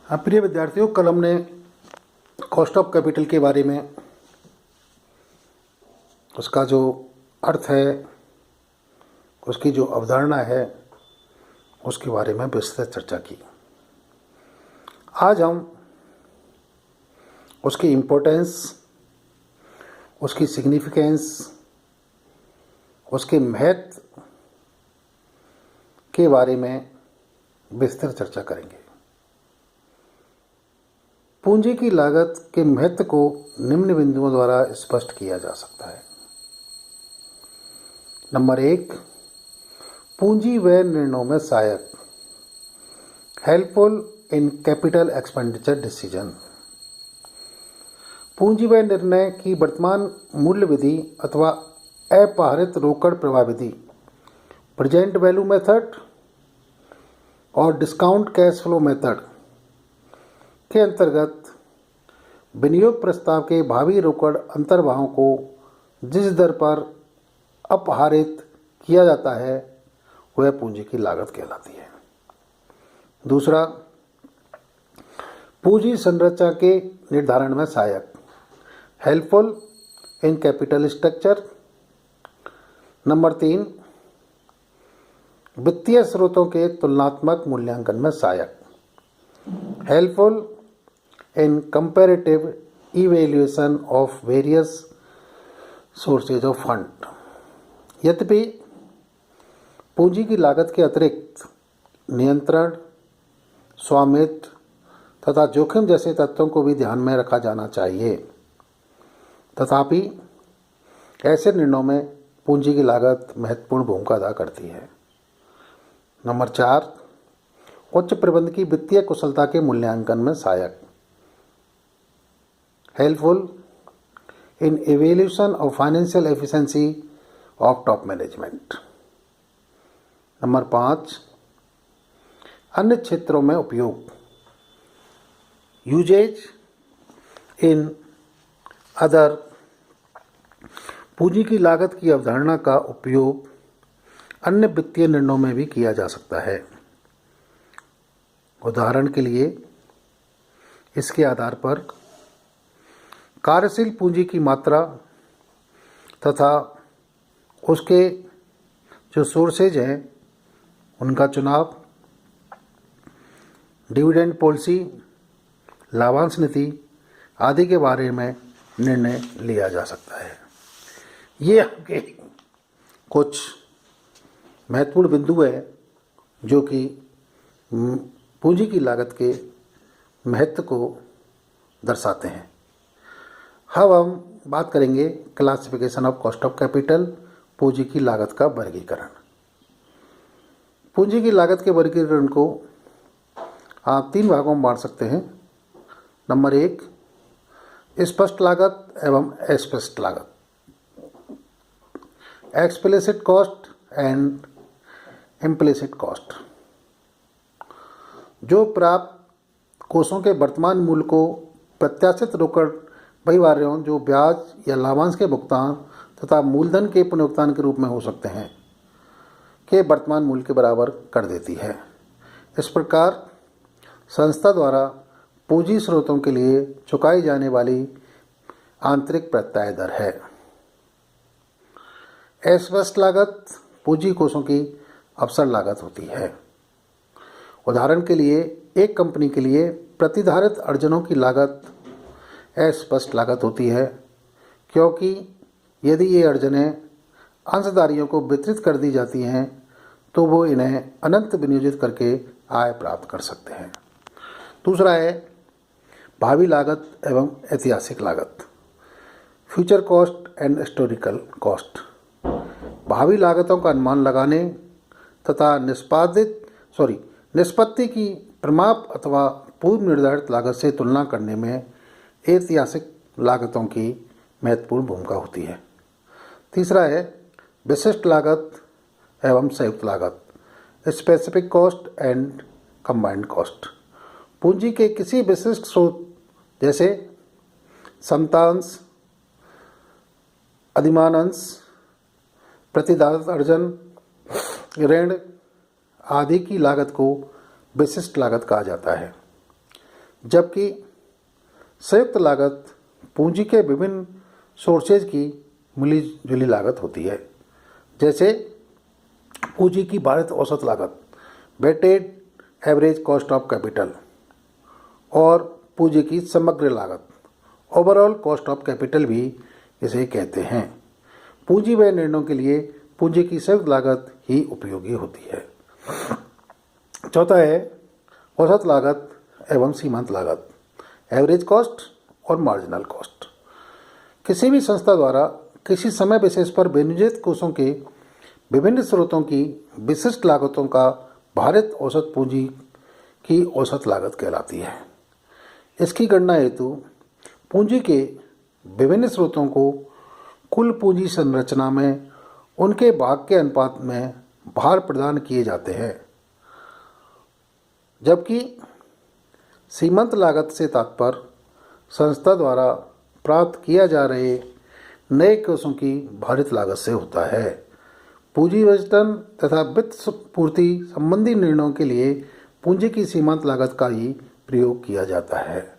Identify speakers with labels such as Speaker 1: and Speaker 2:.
Speaker 1: हाँ प्रिय विद्यार्थियों, कल हमने कॉस्ट ऑफ कैपिटल के बारे में, उसका जो अर्थ है, उसकी जो अवधारणा है, उसके बारे में विस्तृत चर्चा की। आज हम उसकी इम्पोर्टेंस, उसकी सिग्निफिकेंस, उसके महत्व के बारे में विस्तृत चर्चा करेंगे। पूंजी की लागत के महत्व को निम्न बिंदुओं द्वारा स्पष्ट किया जा सकता है। नंबर 1, पूंजी व्यय निर्णयों में सहायक, helpful in capital expenditure decision. पूंजी व्यय निर्णय की वर्तमान मूल्य विधि अथवा अपहारित रोकड़ प्रवाह विधि, प्रेजेंट वैल्यू मेथड और डिस्काउंट कैश फ्लो मेथड के अंतर्गत विनियोग प्रस्ताव के भावी रोकड़ अंतर्वाहों को जिस दर पर अपहारित किया जाता है वह पूंजी की लागत कहलाती है। दूसरा, पूंजी संरचना के निर्धारण में सहायक, helpful in capital structure. Number 3, वित्तीय स्रोतों के तुलनात्मक मूल्यांकन में सहायक, helpful in comparative evaluation of various sources of fund. यद्यपि पूंजी की लागत के अतिरिक्त नियंत्रण, स्वामित्व तथा जोखिम जैसे तत्वों को भी ध्यान में रखा जाना चाहिए, तथापि ऐसे निर्णयों में पूंजी की लागत महत्वपूर्ण भूमिका अदा करती है। नंबर 4, उच्च प्रबंधन की वित्तीय कुशलता के मूल्यांकन में सहायक, helpful in evaluation of financial efficiency of top management. Number 5, अन्य क्षेत्रों में उपयोग, यूजेज इन अदर। पूंजी की लागत की अवधारणा का उपयोग अन्य वित्तीय निर्णयों में भी किया जा सकता है। उदाहरण के लिए, इसके आधार पर कार्यशील पूंजी की मात्रा तथा उसके जो सोर्सेज हैं उनका चुनाव, डिविडेंड पॉलिसी, लाभांश नीति आदि के बारे में निर्णय लिया जा सकता है। ये आपके कुछ महत्वपूर्ण बिंदु हैं जो कि पूंजी की लागत के महत्व को दर्शाते हैं। अब हम बात करेंगे classification of cost of capital, पूंजी की लागत का वर्गीकरण। पूंजी की लागत के वर्गीकरण को आप 3 भागों में बांट सकते हैं। नंबर 1, स्पष्ट लागत एवं अस्पष्ट लागत, explicit cost and implicit cost. जो प्राप्त कोषों के वर्तमान मूल्य को प्रत्याशित रोकड़ परिवारों जो ब्याज या लाभांश के भुगतान तथा मूलधन के पुनर्भुगतान के रूप में हो सकते हैं के वर्तमान मूल्य के बराबर कर देती है। इस प्रकार संस्था द्वारा पूंजी स्रोतों के लिए चुकाई जाने वाली आंतरिक प्रत्याय दर है। अस्पष्ट लागत पूंजी कोषों की अवसर लागत होती है। उदाहरण के लिए, एक कंपनी के लिए प्रतिधारित अर्जनों की लागत अस्पष्ट लागत होती है, क्योंकि यदि ये अर्जनें अंशधारियों को वितरित कर दी जाती हैं तो वो इन्हें अनंत विनियोजित करके आय प्राप्त कर सकते हैं। दूसरा है भावी लागत एवं ऐतिहासिक लागत, future cost and historical cost. भावी लागतों का अनुमान लगाने तथा निष्पत्ति की प्रमाप अथवा पूर्व निर्धारित लागत से तुलना करने में ऐतिहासिक लागतों की महत्वपूर्ण भूमिका होती है। तीसरा है विशिष्ट लागत एवं संयुक्त लागत, specific cost and combined cost. पूंजी के किसी विशिष्ट स्रोत जैसे समतांश, अधिमान अंश, प्रतिधारित अर्जन, ऋण आदि की लागत को विशिष्ट लागत कहा जाता है। जबकि संयुक्त लागत पूंजी के विभिन्न सोर्सेज की मिली जुली लागत होती है, जैसे पूंजी की भारित औसत लागत, weighted average cost of capital, और पूंजी की समग्र लागत, ओवरऑल कॉस्ट ऑफ कैपिटल भी इसे कहते हैं। पूंजी व्यय निर्णयों के लिए पूंजी की संयुक्त लागत ही उपयोगी होती है। चौथा है औसत लागत एवं सीमांत लागत, एवरेज कॉस्ट और मार्जिनल कॉस्ट। किसी भी संस्था द्वारा किसी समय विशेष पर विनियोजित कोषों के विभिन्न स्रोतों की विशिष्ट लागतों का भारित औसत पूंजी की औसत लागत कहलाती है। इसकी गणना हेतु पूंजी के विभिन्न स्रोतों को कुल पूंजी संरचना में उनके भाग के अनुपात में भार प्रदान किए जाते हैं, जबकि सीमांत लागत से तात्पर्य संस्था द्वारा प्राप्त किया जा रहे नए कोषों की भारित लागत से होता है। पूंजी बजटन तथा वित्त पूर्ति संबंधी निर्णयों के लिए पूंजी की सीमांत लागत का ही प्रयोग किया जाता है।